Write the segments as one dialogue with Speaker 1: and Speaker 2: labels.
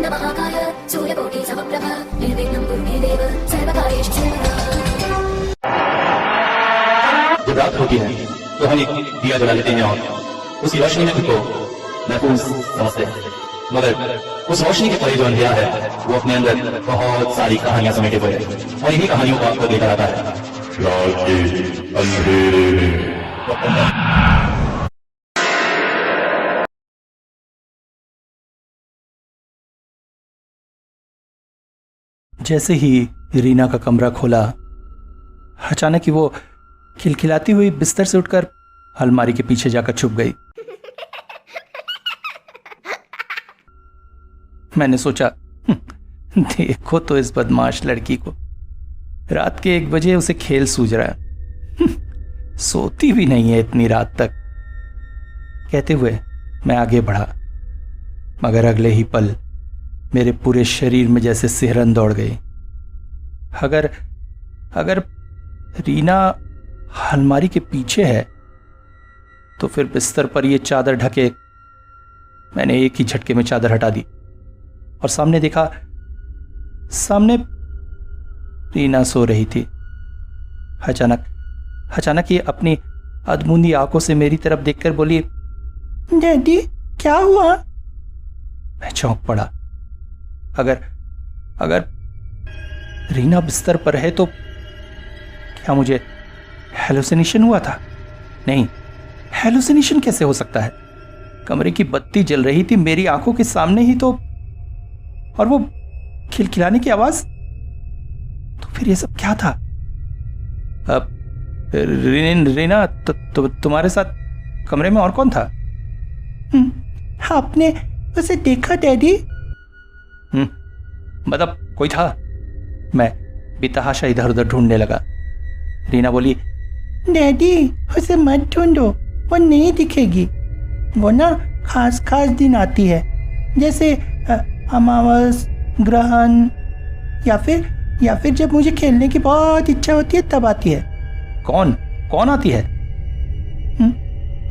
Speaker 1: महाकाय सूर्यकोटि समप्रभ निर्विघ्नं कुरु मे देव सर्वकार्येषु सर्वदा।
Speaker 2: जब रात होती है तो हम एक दिया जला लेते हैं और उसकी रोशनी में खुद को महफूज समझते हैं, मगर उस रोशनी के परे जो अंधेरा है वो अपने अंदर बहुत सारी कहानियां समेटे हुए है और इन्हीं कहानियों को आपको लेकर आता है
Speaker 3: रात के अंधेरे में।
Speaker 4: जैसे ही रीना का कमरा खोला, अचानक ही वो खिलखिलाती हुई बिस्तर से उठकर अलमारी के पीछे जाकर छुप गई। मैंने सोचा, देखो तो इस बदमाश लड़की को, रात के 1 बजे उसे खेल सूझ रहा है। सोती भी नहीं है इतनी रात तक। कहते हुए मैं आगे बढ़ा, मगर अगले ही पल मेरे पूरे शरीर में जैसे सिहरन दौड़ गई। अगर रीना अलमारी के पीछे है तो फिर बिस्तर पर यह चादर ढके। मैंने एक ही झटके में चादर हटा दी और सामने देखा, सामने रीना सो रही थी। अचानक ये अपनी अधमूंदी आंखों से मेरी तरफ देखकर बोली, डैडी क्या हुआ? मैं चौंक पड़ा। अगर रीना बिस्तर पर है तो क्या मुझे हेलुसिनेशन हुआ था? नहीं, हेलुसिनेशन कैसे हो सकता है? कमरे की बत्ती जल रही थी मेरी आंखों के सामने ही तो, और वो खिलखिलाने की आवाज। तो फिर ये सब क्या था? रीना तुम्हारे साथ कमरे में और कौन था? आपने उसे देखा डैडी? मतलब कोई था? मैं बेतहाशा इधर उधर ढूंढने लगा। रीना बोली, डैडी उसे मत ढूंढो, वो नहीं दिखेगी। वो ना खास दिन आती है, जैसे अमावस, ग्रहण, या फिर जब मुझे खेलने की बहुत इच्छा होती है तब आती है। कौन आती है?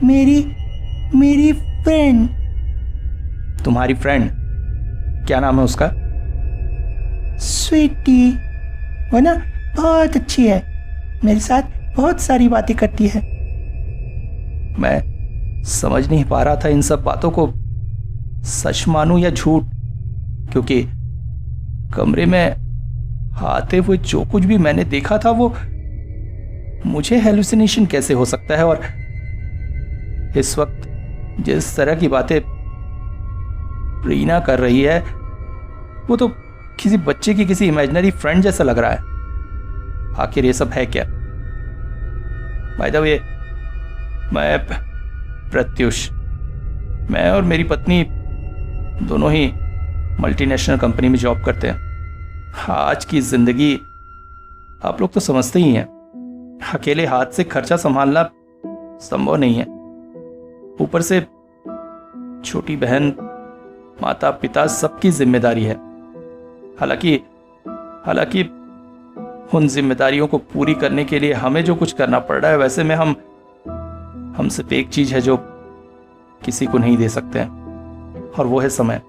Speaker 4: मेरी फ्रेंड। तुम्हारी फ्रेंड? क्या नाम है उसका? स्वीटी। वो ना बहुत अच्छी है, मेरे साथ बहुत सारी बातें करती है। मैं समझ नहीं पा रहा था इन सब बातों को सच मानूं या झूठ, क्योंकि कमरे में आते हुए जो कुछ भी मैंने देखा था वो मुझे हेलुसिनेशन कैसे हो सकता है। और इस वक्त जिस तरह की बातें रीना कर रही है वो तो किसी बच्चे की किसी इमेजिनरी फ्रेंड जैसा लग रहा है। आखिर ये सब है क्या? बाय द वे, मैं प्रत्युष, मैं और मेरी पत्नी दोनों ही मल्टीनेशनल कंपनी में जॉब करते हैं। आज की जिंदगी आप लोग तो समझते ही हैं, अकेले हाथ से खर्चा संभालना संभव नहीं है। ऊपर से छोटी बहन, माता पिता सबकी जिम्मेदारी है। हालांकि उन जिम्मेदारियों को पूरी करने के लिए हमें जो कुछ करना पड़ रहा है, वैसे में हम सिर्फ एक चीज है जो किसी को नहीं दे सकते हैं, और वो है समय।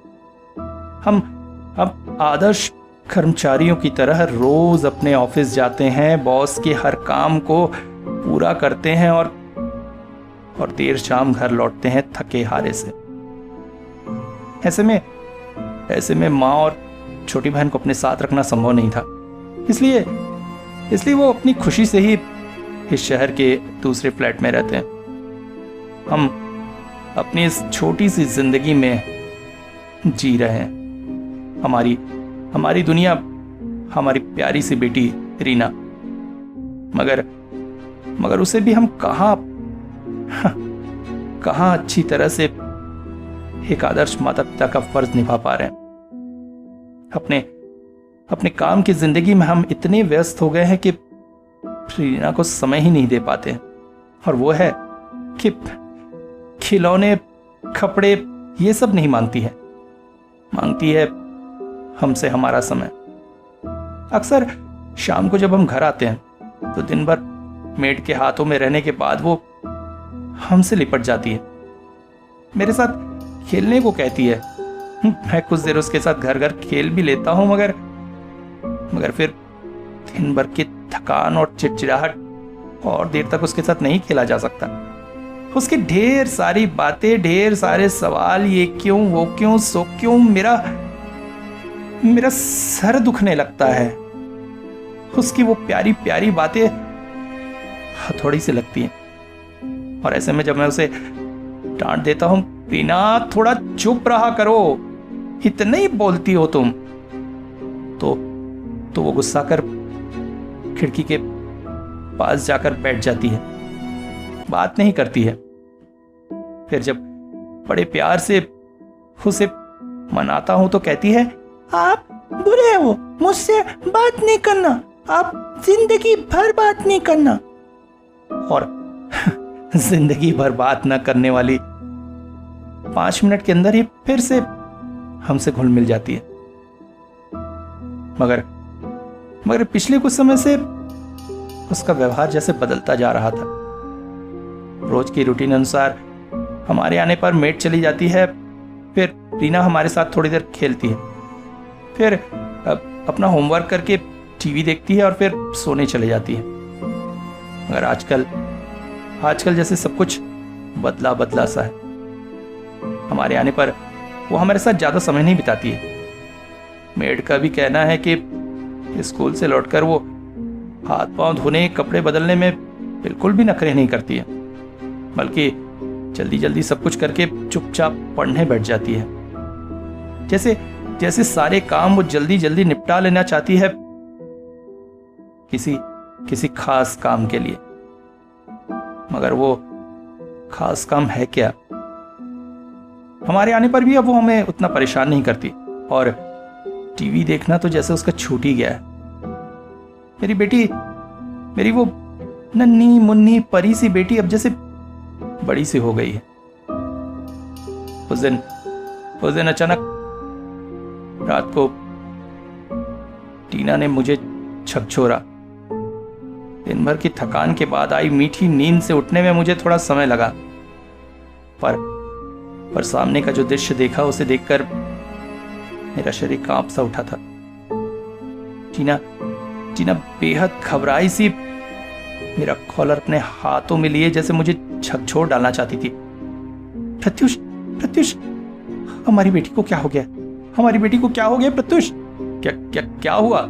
Speaker 4: हम आदर्श कर्मचारियों की तरह रोज अपने ऑफिस जाते हैं, बॉस के हर काम को पूरा करते हैं और देर शाम घर लौटते हैं थके हारे से। ऐसे में माँ और छोटी बहन को अपने साथ रखना संभव नहीं था। इसलिए वो अपनी खुशी से ही इस शहर के दूसरे फ्लैट में रहते हैं। हम अपनी इस छोटी सी जिंदगी में जी रहे हैं। हमारी दुनिया, हमारी प्यारी सी बेटी रीना, मगर उसे भी हम कहां अच्छी तरह से एक आदर्श माता पिता का फर्ज निभा पा रहे हैं। अपने काम की जिंदगी में हम इतने व्यस्त हो गए हैं कि रीना को समय ही नहीं दे पाते। और वो है कि खिलौने, कपड़े, ये सब नहीं मांगती है हमसे हमारा समय। अक्सर शाम को जब हम घर आते हैं तो दिन भर मेड के हाथों में रहने के बाद वो हमसे लिपट जाती है, मेरे साथ खेलने को कहती है, मैं कुछ देर उसके साथ घर घर खेल भी लेता हूं, मगर फिर दिन भर की थकान और चिड़चिड़ाहट और देर तक उसके साथ नहीं खेला जा सकता। उसकी ढेर सारी बातें, ढेर सारे सवाल, ये क्यों, वो क्यों, सो क्यों, मेरा सर दुखने लगता है। उसकी वो प्यारी प्यारी बातें हथौड़ी से लगती हैं। और ऐसे में जब मैं उसे डांट देता हूं, रीना थोड़ा चुप रहा करो, इतना ही बोलती हो तुम, तो वो गुस्सा कर खिड़की के पास जाकर बैठ जाती है, बात नहीं करती है। फिर जब बड़े प्यार से उसे मनाता हूं तो कहती है, आप बुरे हो, मुझसे बात नहीं करना, आप जिंदगी भर बात नहीं करना। और जिंदगी भर बात ना करने वाली 5 मिनट के अंदर ही फिर से हमसे घुल मिल जाती है। मगर पिछले कुछ समय से उसका व्यवहार जैसे बदलता जा रहा था। रोज की रूटीन अनुसार हमारे आने पर मेड चली जाती है, फिर रीना हमारे साथ थोड़ी देर खेलती है, फिर अपना होमवर्क करके टीवी देखती है और फिर सोने चले जाती है। मगर आजकल जैसे सब कुछ बदला बदला सा है। हमारे आने पर वो हमारे साथ ज्यादा समय नहीं बिताती है। मेड का भी कहना है कि स्कूल से लौटकर वो हाथ पांव धोने, कपड़े बदलने में बिल्कुल भी नखरे नहीं करती है, बल्कि जल्दी जल्दी सब कुछ करके चुपचाप पढ़ने बैठ जाती है। जैसे सारे काम वो जल्दी जल्दी निपटा लेना चाहती है किसी खास काम के लिए। मगर वो खास काम है क्या? हमारे आने पर भी अब वो हमें उतना परेशान नहीं करती, और टीवी देखना तो जैसे उसका छूट ही गया है। मेरी वो नन्ही मुन्नी परी सी बेटी अब जैसे बड़ी सी हो गई है। उस दिन अचानक रात को टीना ने मुझे झकझोरा। दिन भर की थकान के बाद आई मीठी नींद से उठने में मुझे थोड़ा समय लगा, पर सामने का जो दृश्य देखा उसे देखकर मेरा शरीर कांप सा उठा था। टीना बेहद घबराई सी मेरा कॉलर अपने हाथों में लिए जैसे मुझे झकझोर डालना चाहती थी। प्रत्युष, हमारी बेटी को क्या हो गया? हमारी बेटी को क्या हो गया प्रत्युष? क्या हुआ?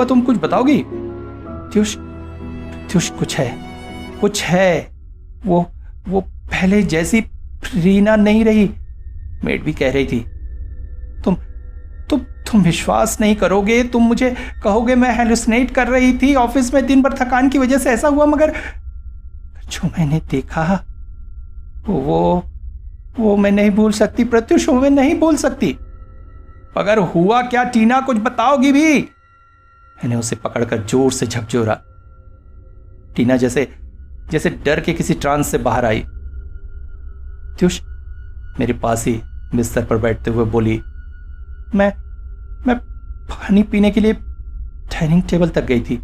Speaker 4: तुम कुछ बताओगी? प्रत्युष, कुछ है। वो पहले जैसी रीना नहीं रही। मेड भी कह रही थी। तुम विश्वास नहीं करोगे, तुम मुझे कहोगे मैं हेलुसिनेट कर रही थी, ऑफिस में दिन भर थकान की वजह से ऐसा हुआ, मगर जो मैंने देखा वो मैं नहीं भूल सकती प्रत्युष, मैं नहीं भूल सकती। अगर हुआ क्या टीना, कुछ बताओगी भी? मैंने उसे पकड़कर जोर से झकझोरा। टीना जैसे डर के किसी ट्रांस से बाहर आई। प्रत्युष मेरे पास ही बिस्तर पर बैठते हुए बोली, मैं पानी पीने के लिए डाइनिंग टेबल तक गई थी।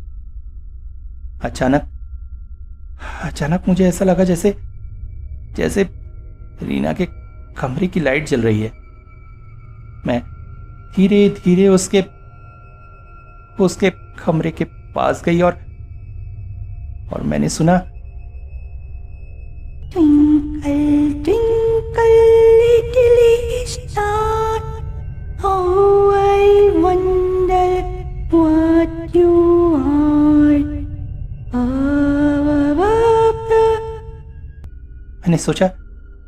Speaker 4: अचानक मुझे ऐसा लगा जैसे रीना के कमरे की लाइट जल रही है। मैं धीरे धीरे उसके कमरे के पास गई और मैंने सुना,
Speaker 1: Twinkle, twinkle, little star, how I wonder what you are.
Speaker 4: मैंने सोचा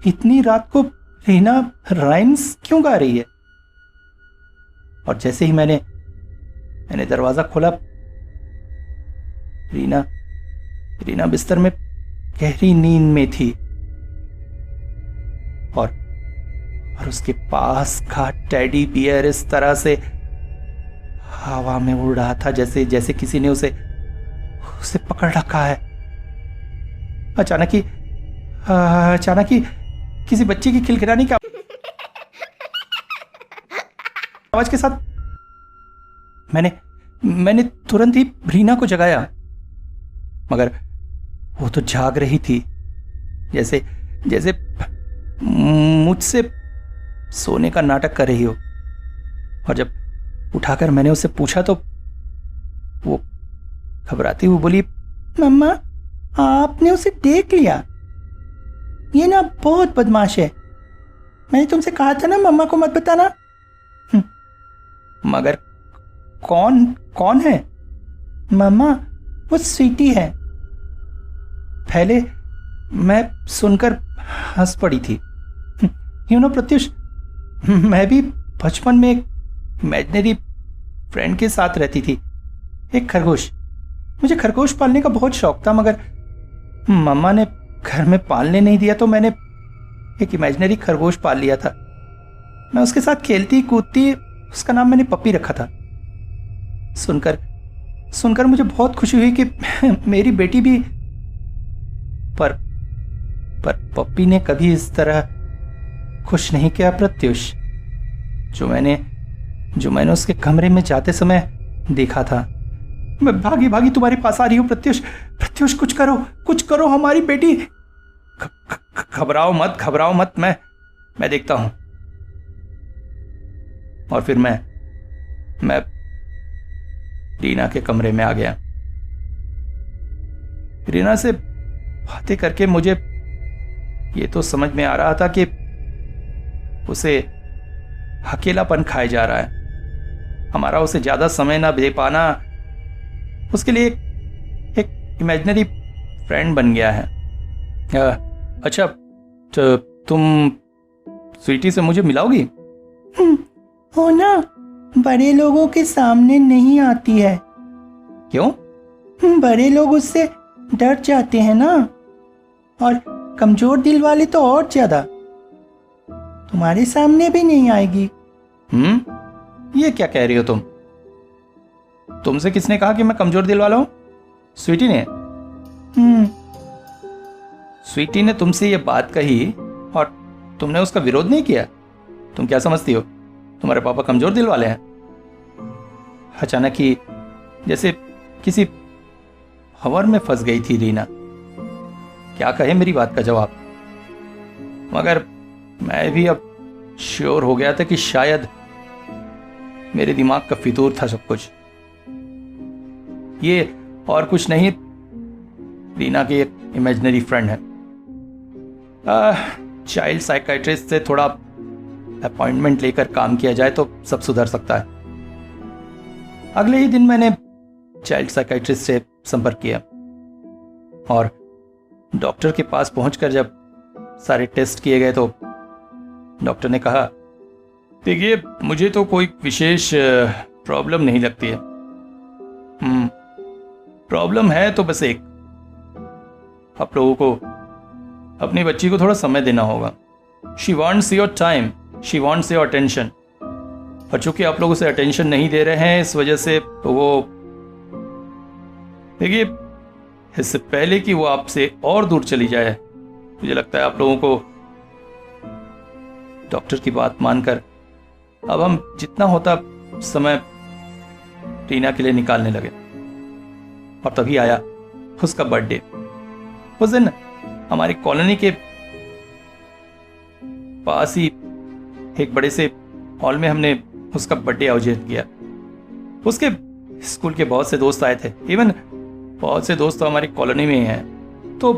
Speaker 4: इतनी रात को रीना राइम्स क्यों गा रही है? और जैसे ही मैंने दरवाजा खोला, रीना बिस्तर में गहरी नींद में थी और उसके पास का टेडी बियर इस तरह से हवा में उड़ रहा था जैसे किसी ने उसे पकड़ रखा है। अचानक ही किसी बच्चे की खिलखिलाने की आवाज के साथ मैंने तुरंत ही रीना को जगाया, मगर वो तो जाग रही थी, जैसे सोने का नाटक कर रही हो। और जब उठाकर मैंने उससे पूछा तो वो घबराती हुई बोली, मम्मा आपने उसे देख लिया, ये ना बहुत बदमाश है, मैंने तुमसे कहा था ना मम्मा को मत बताना। मगर कौन है? मम्मा वो स्वीटी है। पहले मैं सुनकर हंस पड़ी थी। प्रत्युष, मैं भी बचपन में एक इमेजिनरी फ्रेंड के साथ रहती थी, एक खरगोश। मुझे खरगोश पालने का बहुत शौक था, मगर मम्मा ने घर में पालने नहीं दिया तो मैंने एक इमेजिनरी खरगोश पाल लिया था। मैं उसके साथ खेलती कूदती, उसका नाम मैंने पप्पी रखा था। सुनकर मुझे बहुत खुशी हुई कि मेरी बेटी भी। पर पप्पी ने कभी इस तरह खुश नहीं किया प्रत्युष, जो मैंने उसके कमरे में जाते समय देखा था। मैं भागी भागी तुम्हारे पास आ रही हूं प्रत्युष, कुछ करो हमारी बेटी। घबराओ मत, मैं देखता हूं। और फिर मैं रीना के कमरे में आ गया। रीना से बातें करके मुझे ये तो समझ में आ रहा था कि उसे अकेलापन खाए जा रहा है। हमारा उसे ज्यादा समय ना दे पाना उसके लिए एक इमेजिनरी फ्रेंड बन गया है। अच्छा, तो तुम स्वीटी से मुझे मिलाओगी? हो ना, बड़े लोगों के सामने नहीं आती है। क्यों? बड़े लोग उससे डर जाते हैं ना, और कमजोर दिल वाले तो और ज्यादा। तुम्हारे सामने भी नहीं आएगी। ये क्या कह रही हो तुम? तुमसे किसने कहा कि मैं कमजोर दिल वाला हूं? स्वीटी ने। स्वीटी ने तुमसे ये बात कही और तुमने उसका विरोध नहीं किया? तुम क्या समझती हो, तुम्हारे पापा कमजोर दिल वाले हैं? अचानक ही जैसे किसी हवर में फंस गई थी रीना। क्या कहे मेरी बात का जवाब? मगर मैं भी अब श्योर हो गया था कि शायद मेरे दिमाग का फितूर था सब कुछ। ये और कुछ नहीं, रीना की एक इमेजिनरी फ्रेंड है। चाइल्ड साइकाइट्रिस्ट से थोड़ा अपॉइंटमेंट लेकर काम किया जाए तो सब सुधर सकता है। अगले ही दिन मैंने चाइल्ड साइकाइट्रिस्ट से संपर्क किया और डॉक्टर के पास पहुंचकर जब सारे टेस्ट किए गए तो डॉक्टर ने कहा, देखिए मुझे तो कोई विशेष प्रॉब्लम नहीं लगती है। प्रॉब्लम है तो बस एक, आप लोगों को अपनी बच्ची को थोड़ा समय देना होगा। She wants your time, she wants your attention. और चूंकि आप लोग उसे अटेंशन नहीं दे रहे हैं, इस वजह से तो वो, देखिए इससे पहले कि वो आपसे और दूर चली जाए, मुझे लगता है आप लोगों को डॉक्टर की बात मानकर अब हम जितना होता समय रीना के लिए निकालने लगे। और तभी आया उसका बर्थडे। उस दिन हमारी कॉलोनी के पास ही एक बड़े से हॉल में हमने उसका बर्थडे आयोजित किया। उसके स्कूल के बहुत से दोस्त आए थे, इवन बहुत से दोस्त तो हमारी कॉलोनी में ही हैं। तो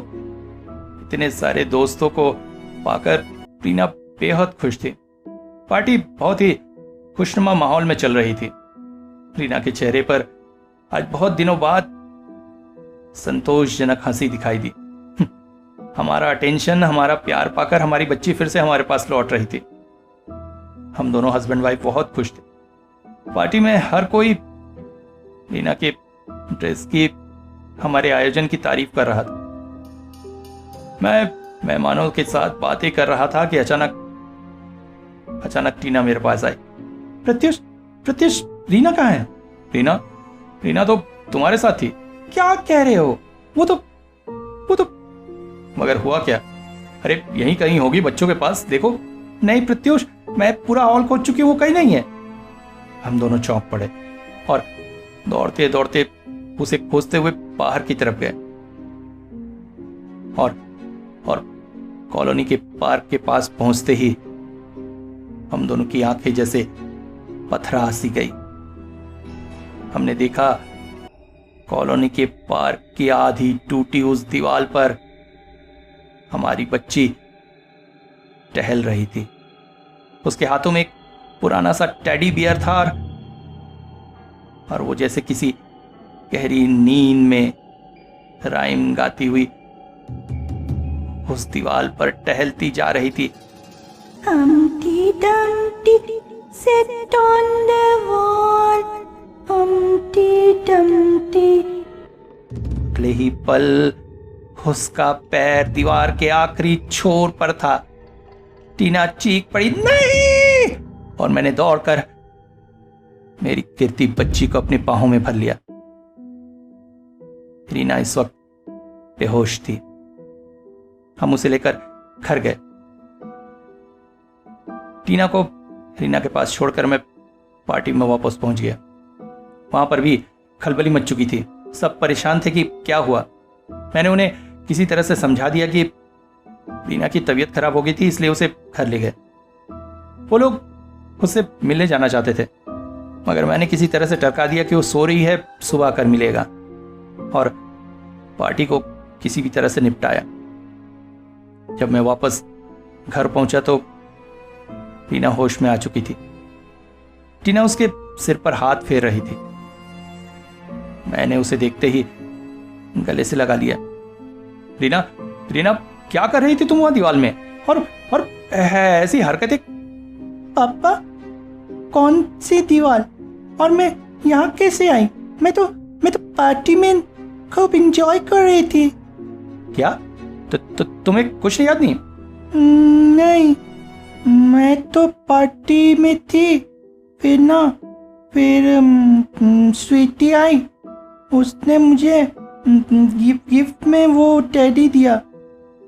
Speaker 4: इतने सारे दोस्तों को पाकर रीना बेहद खुश थी। पार्टी बहुत ही खुशनुमा माहौल में चल रही थी। रीना के चेहरे पर आज बहुत दिनों बाद संतोषजनक हंसी दिखाई दी। हमारा अटेंशन, हमारा प्यार पाकर हमारी बच्ची फिर से हमारे पास लौट रही थी। हम दोनों हस्बैंड वाइफ बहुत खुश थे। पार्टी में हर कोई रीना के ड्रेस की, हमारे आयोजन की तारीफ कर रहा था। मैं मेहमानों के साथ बातें कर रहा था कि अचानक टीना मेरे पास आई। प्रत्युष, रीना कहाँ है? रीना तो तुम्हारे साथ थी। क्या कह रहे हो? वो तो मगर हुआ क्या? अरे यहीं कहीं होगी बच्चों के पास, देखो। नहीं प्रत्युष, मैं पूरा हॉल खोज चुकी हूँ, वो कहीं नहीं है। हम दोनों चौंक पड़े और दौड़ते दौड़ते उसे खोजते हुए बाहर की तरफ गए और कॉलोनी के पार्क के पास पहुंचते ही हम दोनों की आंखें जैसे पथरा सी गई। हमने देखा कॉलोनी के पार्क की आधी टूटी उस दीवार पर हमारी बच्ची टहल रही थी। उसके हाथों में एक पुराना सा टेडी बियर था और वो जैसे किसी गहरी नींद में राइम गाती हुई उस दीवार पर टहलती जा रही थी।
Speaker 5: Humpty Dumpty sat on the wall. Humpty Dumpty.
Speaker 4: अगले ही पल उसका पैर दीवार के आखिरी छोर पर था। टीना चीख पड़ी, नहीं! और मैंने दौड़कर मेरी गिरती बच्ची को अपने बाहों में भर लिया। रीना इस वक्त बेहोश थी। हम उसे लेकर घर गए। टीना को रीना के पास छोड़कर मैं पार्टी में वापस पहुंच गया। वहां पर भी खलबली मच चुकी थी। सब परेशान थे कि क्या हुआ। मैंने उन्हें किसी तरह से समझा दिया कि रीना की तबीयत खराब हो गई थी, इसलिए उसे घर ले गए। वो लोग उससे मिलने जाना चाहते थे, मगर मैंने किसी तरह से टरका दिया कि वो सो रही है, सुबह आकर मिलेगा, और पार्टी को किसी भी तरह से निपटाया। जब मैं वापस घर पहुंचा तो टीना होश में आ चुकी थी। टीना उसके सिर पर हाथ फेर रही थी। मैंने उसे देखते ही गले से लगा लिया। रीना, रीना, क्या कर रही थी तुम वहां दीवार में? और ऐसी हरकतें?
Speaker 5: पापा, कौन सी दीवार? और मैं यहाँ कैसे आई? मैं तो पार्टी में खूब एंजॉय कर रही थी।
Speaker 4: क्या? तुम्हें कुछ याद नहीं?
Speaker 5: नहीं, मैं तो पार्टी में थी। फिर स्वीटी आई। उसने मुझे गिफ्ट में वो टेडी दिया।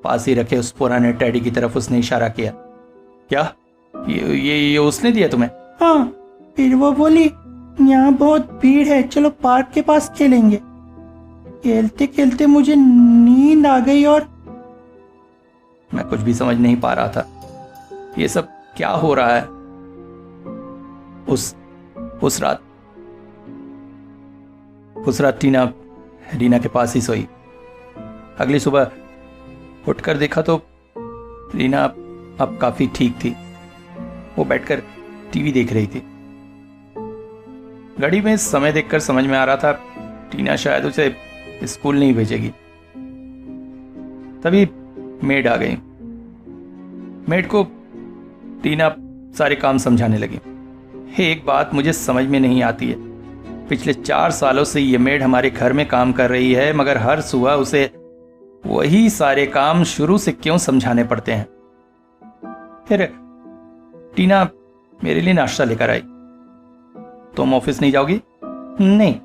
Speaker 4: पास ही रखे उस पुराने टेडी की तरफ उसने इशारा किया। क्या ये उसने दिया तुम्हें?
Speaker 5: हाँ। फिर वो बोली, यहाँ बहुत भीड़ है, चलो पार्क के पास खेलेंगे। खेलते खेलते मुझे नींद आ गई और
Speaker 4: मैं कुछ भी समझ नहीं पा रहा था। ये सब क्या हो रहा है? उस रात टीना रीना के पास ही सोई। अगली सुबह उठकर देखा तो रीना अब काफी ठीक थी। वो बैठकर टीवी देख रही थी। घड़ी में समय देखकर समझ में आ रहा था टीना शायद उसे स्कूल नहीं भेजेगी। तभी मेड आ गई। मेड को टीना सारे काम समझाने लगी। एक बात मुझे समझ में नहीं आती है, पिछले 4 सालों से ये मेड हमारे घर में काम कर रही है, मगर हर सुबह उसे वही सारे काम शुरू से क्यों समझाने पड़ते हैं। फिर टीना मेरे लिए नाश्ता लेकर आई। तुम ऑफिस नहीं जाओगी? नहीं,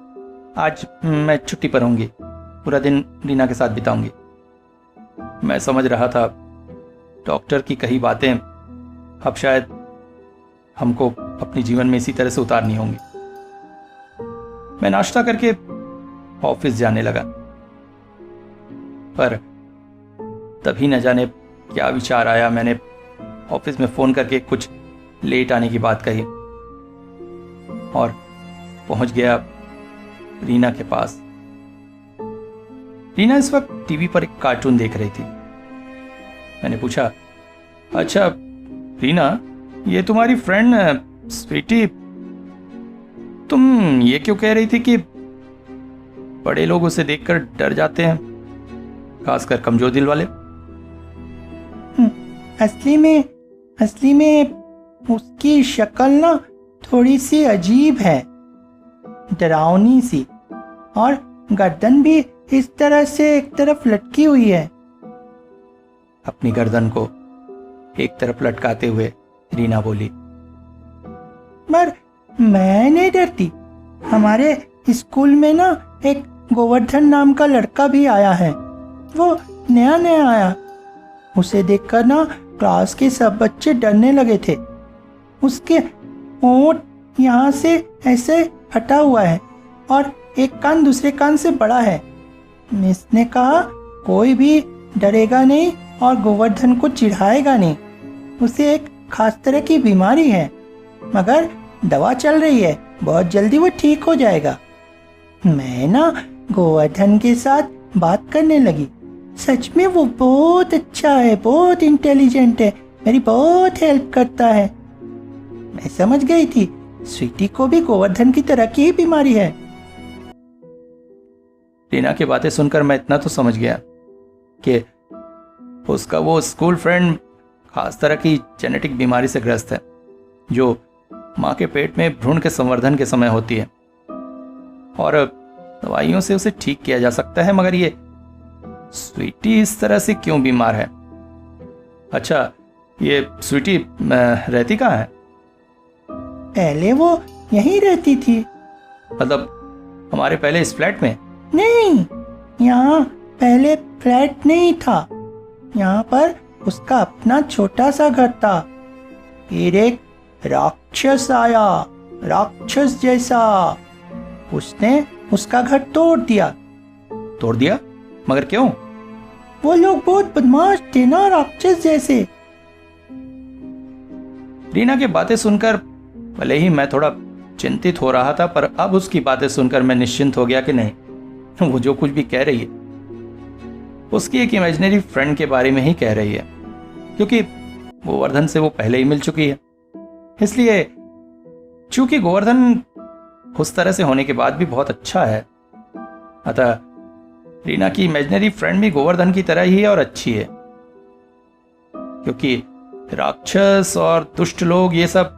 Speaker 4: आज मैं छुट्टी पर होंगी, पूरा दिन रीना के साथ बिताऊंगी। मैं समझ रहा था डॉक्टर की कही बातें अब शायद हमको अपने जीवन में इसी तरह से उतारनी होंगी। मैं नाश्ता करके ऑफिस जाने लगा, पर तभी न जाने क्या विचार आया। मैंने ऑफिस में फोन करके कुछ लेट आने की बात कही और पहुंच गया रीना के पास। रीना इस वक्त टीवी पर एक कार्टून देख रही थी। मैंने पूछा, अच्छा रीना, ये तुम्हारी फ्रेंड स्वीटी, तुम ये क्यों कह रही थी कि बड़े लोग उसे देखकर डर जाते हैं, खासकर कमजोर दिल वाले?
Speaker 5: असली में उसकी शक्ल ना थोड़ी सी अजीब है, डरावनी सी, और गर्दन भी इस तरह से एक तरफ लटकी हुई है।
Speaker 4: अपनी गर्दन को एक तरफ लटकाते हुए रीना बोली,
Speaker 5: पर मैं नहीं डरती। हमारे स्कूल में ना एक गोवर्धन नाम का लड़का भी आया है। वो नया आया। उसे देखकर ना क्लास के सब बच्चे डरने लगे थे। उसके होंठ यहाँ से ऐसे हटा हुआ है और एक कान दूसरे कान से बड़ा है। मिस ने कहा कोई भी डरेगा नहीं और गोवर्धन को चिढ़ाएगा नहीं। उसे एक खास तरह की बीमारी है, मगर दवा चल रही है, बहुत जल्दी वो ठीक हो जाएगा। मैं ना गोवर्धन के साथ बात करने लगी। सच में वो बहुत अच्छा है, बहुत इंटेलिजेंट है, मेरी बहुत हेल्प करता है। मैं समझ गई थी स्वीटी को भी गोवर्धन की तरह की ही बीमारी है।
Speaker 4: रीना की बातें सुनकर मैं इतना तो समझ गया कि उसका वो स्कूल फ्रेंड खास तरह की जेनेटिक बीमारी से ग्रस्त है, जो माँ के पेट में भ्रूण के संवर्धन के समय होती है और दवाइयों से उसे ठीक किया जा सकता है, मगर ये स्वीटी इस तरह से क्यों बीमार है? अच्छा, ये स्वीटी रहती कहाँ है?
Speaker 5: पहले वो यहीं रहती थी।
Speaker 4: मतलब हमारे पहले इस फ्लैट में?
Speaker 5: नहीं, यहाँ पहले फ्लैट नहीं था। यहाँ पर उसका अपना छोटा सा घर था। फिर एक राक्षस आया, राक्षस जैसा। उसने उसका घर तोड़ दिया।
Speaker 4: तोड़ दिया? मगर क्यों?
Speaker 5: वो लोग बहुत बदमाश थे ना, राक्षस जैसे।
Speaker 4: रीना की बातें सुनकर भले ही मैं थोड़ा चिंतित हो रहा था, पर अब उसकी बातें सुनकर मैं निश्चिंत हो गया कि नहीं, वो जो कुछ भी कह रही है उसकी एक इमेजिनरी फ्रेंड के बारे में ही कह रही है, क्योंकि गोवर्धन से वो पहले ही मिल चुकी है। इसलिए चूंकि गोवर्धन उस तरह से होने के बाद भी बहुत अच्छा है, अतः रीना की इमेजिनरी फ्रेंड भी गोवर्धन की तरह ही है और अच्छी है। क्योंकि राक्षस और दुष्ट लोग ये सब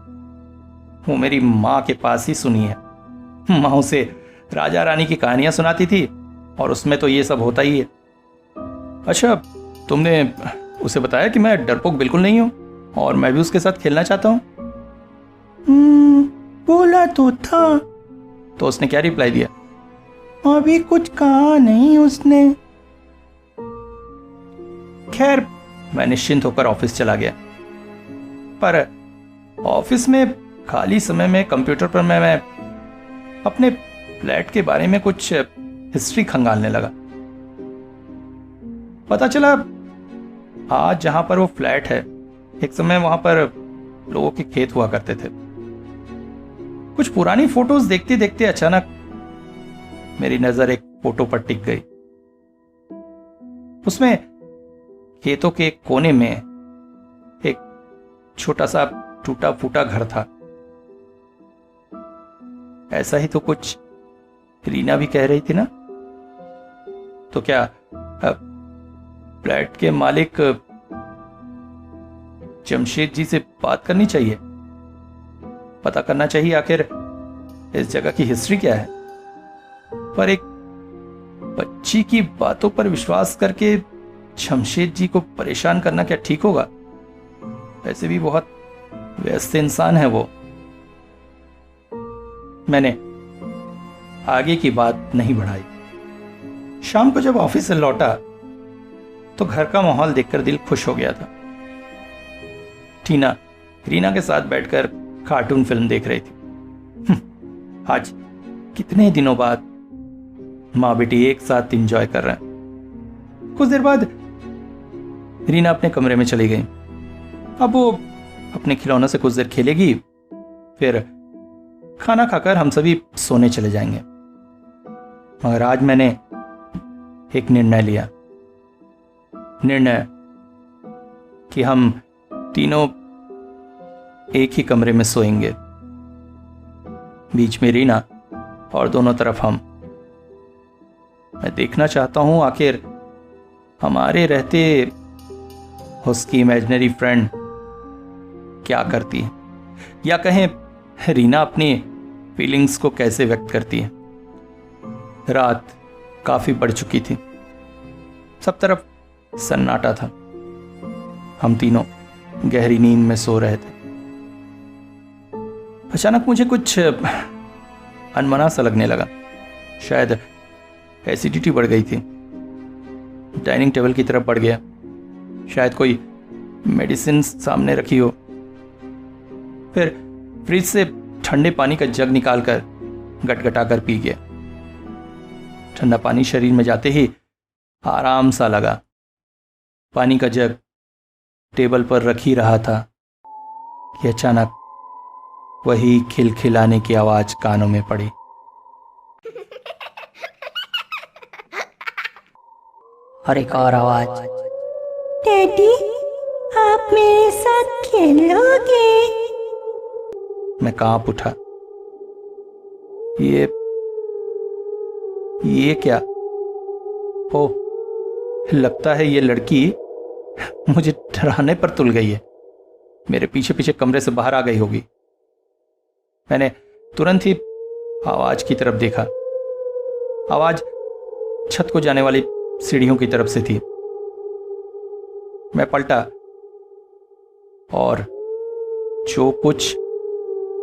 Speaker 4: वो मेरी माँ के पास ही सुनी है। माँ उसे राजा रानी की कहानियां सुनाती थी और उसमें तो ये सब होता ही है। अच्छा, तुमने उसे बताया कि मैं डरपोक बिल्कुल नहीं हूं और मैं भी उसके साथ खेलना चाहता हूं?
Speaker 5: बोला तो था।
Speaker 4: तो उसने क्या रिप्लाई दिया?
Speaker 5: अभी कुछ कहा नहीं उसने।
Speaker 4: खैर, मैं निश्चिंत होकर ऑफिस चला गया। पर ऑफिस में खाली समय में कंप्यूटर पर मैं अपने फ्लैट के बारे में कुछ हिस्ट्री खंगालने लगा। पता चला आज जहां पर वो फ्लैट है, एक समय वहां पर लोगों के खेत हुआ करते थे। कुछ पुरानी फोटोज देखते देखते अचानक मेरी नजर एक फोटो पर टिक गई। उसमें खेतों के कोने में एक छोटा सा टूटा फूटा घर था। ऐसा ही तो कुछ रीना भी कह रही थी ना। तो क्या फ्लैट के मालिक जमशेद जी से बात करनी चाहिए, पता करना चाहिए आखिर इस जगह की हिस्ट्री क्या है। पर एक बच्ची की बातों पर विश्वास करके जमशेद जी को परेशान करना क्या ठीक होगा? वैसे भी बहुत व्यस्त इंसान है वो। मैंने आगे की बात नहीं बढ़ाई। शाम को जब ऑफिस से लौटा तो घर का माहौल देखकर दिल खुश हो गया था। टीना रीना के साथ बैठकर कार्टून फिल्म देख रही थी। आज कितने दिनों बाद माँ बेटी एक साथ एंजॉय कर रहे हैं। कुछ देर बाद रीना अपने कमरे में चली गई। अब वो अपने खिलौनों से कुछ देर खेलेगी, फिर खाना खाकर हम सभी सोने चले जाएंगे। मगर आज मैंने एक निर्णय लिया। निर्णय कि हम तीनों एक ही कमरे में सोएंगे, बीच में रीना और दोनों तरफ हम। मैं देखना चाहता हूं आखिर हमारे रहते उसकी इमेजिनरी फ्रेंड क्या करती है, या कहें रीना अपनी फीलिंग्स को कैसे व्यक्त करती है। रात काफी बढ़ चुकी थी, सब तरफ सन्नाटा था। हम तीनों गहरी नींद में सो रहे थे। अचानक मुझे कुछ अनमना सा लगने लगा। शायद एसिडिटी बढ़ गई थी। डाइनिंग टेबल की तरफ बढ़ गया। शायद कोई मेडिसिन सामने रखी हो। फिर फ्रिज से ठंडे पानी का जग निकालकर गटगटाकर पी गया। ठंडा पानी शरीर में जाते ही आराम सा लगा। पानी का जग टेबल पर रख ही रहा था कि अचानक वही खिलखिलाने की आवाज कानों में पड़ी।
Speaker 5: और एक और आवाज,
Speaker 1: डैडी, आप मेरे साथ खेलोगे?
Speaker 4: मैं कांप उठा। ये क्या? ओ, लगता है ये लड़की मुझे डराने पर तुल गई है। मेरे पीछे पीछे कमरे से बाहर आ गई होगी। मैंने तुरंत ही आवाज की तरफ देखा। आवाज छत को जाने वाली सीढ़ियों की तरफ से थी। मैं पलटा और जो कुछ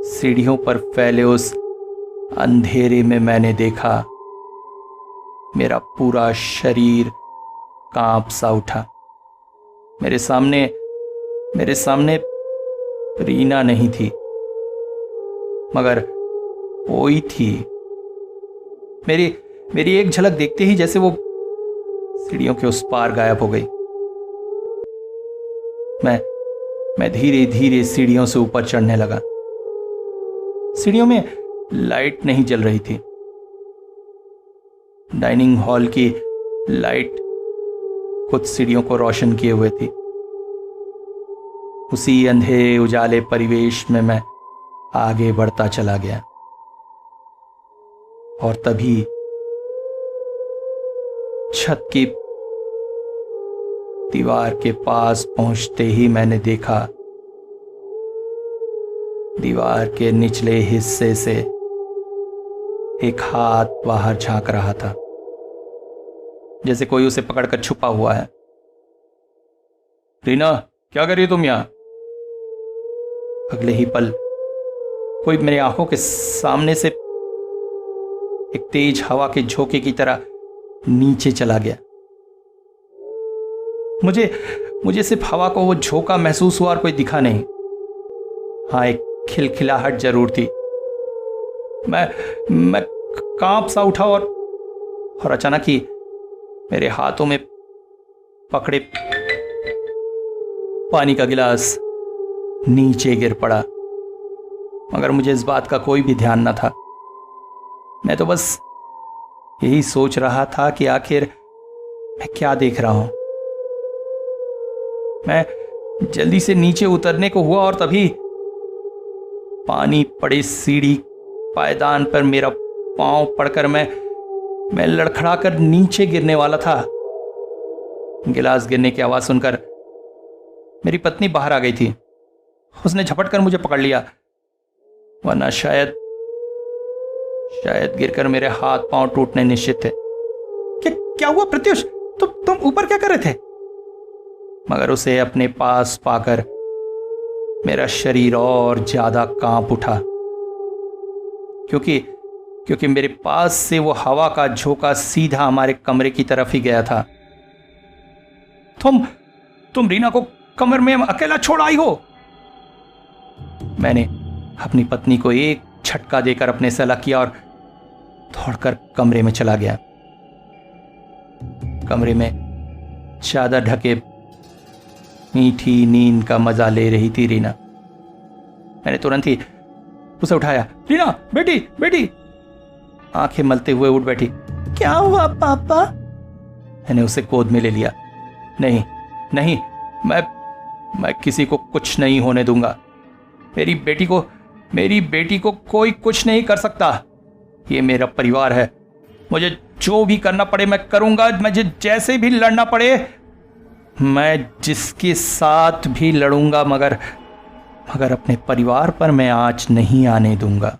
Speaker 4: सीढ़ियों पर फैले उस अंधेरे में मैंने देखा, मेरा पूरा शरीर कांप सा उठा। मेरे सामने रीना नहीं थी, मगर कोई थी। मेरी एक झलक देखते ही जैसे वो सीढ़ियों के उस पार गायब हो गई। मैं धीरे धीरे सीढ़ियों से ऊपर चढ़ने लगा। सीढ़ियों में लाइट नहीं जल रही थी। डाइनिंग हॉल की लाइट कुछ सीढ़ियों को रोशन किए हुए थी। उसी अंधेरे उजाले परिवेश में मैं आगे बढ़ता चला गया और तभी छत की दीवार के पास पहुंचते ही मैंने देखा दीवार के निचले हिस्से से एक हाथ बाहर झांक रहा था, जैसे कोई उसे पकड़कर छुपा हुआ है। रीना, क्या कर रही हो तुम यहां? अगले ही पल कोई मेरी आंखों के सामने से एक तेज हवा के झोंके की तरह नीचे चला गया। मुझे सिर्फ हवा को वो झोंका महसूस हुआ और कोई दिखा नहीं। हाँ, एक खिलखिलाहट जरूर थी। मैं कांप सा उठा और अचानक ही मेरे हाथों में पकड़े पानी का गिलास नीचे गिर पड़ा, मगर मुझे इस बात का कोई भी ध्यान न था। मैं तो बस यही सोच रहा था कि आखिर मैं क्या देख रहा हूं। मैं जल्दी से नीचे उतरने को हुआ और तभी पानी पड़े सीढ़ी पायदान पर मेरा पांव पड़कर मैं लड़खड़ाकर नीचे गिरने वाला था। गिलास गिरने की आवाज सुनकर मेरी पत्नी बाहर आ गई थी। उसने झपटकर मुझे पकड़ लिया, वरना शायद गिरकर मेरे हाथ पांव टूटने निश्चित थे। क्या हुआ प्रत्युष? तुम ऊपर क्या कर रहे थे? मगर उसे अपने पास पाकर मेरा शरीर और ज्यादा कांप उठा, क्योंकि मेरे पास से वो हवा का झोंका सीधा हमारे कमरे की तरफ ही गया था। तुम रीना को कमरे में अकेला छोड़ आई हो? मैंने अपनी पत्नी को एक झटका देकर अपने से अलग किया और दौड़कर कमरे में चला गया। कमरे में चादर ढके मीठी नींद का मजा ले रही थी रीना। मैंने तुरंत ही उसे उठाया। रीना, बेटी। आंखें मलते हुए उठ बैठी।
Speaker 5: क्या हुआ पापा?
Speaker 4: मैंने उसे गोद में ले लिया। नहीं, मैं किसी को कुछ नहीं होने दूंगा। मेरी बेटी को कोई कुछ नहीं कर सकता। ये मेरा परिवार है। मुझे जो भी करना पड़े मैं करूंगा। मुझे जैसे भी लड़ना पड़े मैं जिसके साथ भी लड़ूंगा, मगर अपने परिवार पर मैं आंच नहीं आने दूंगा।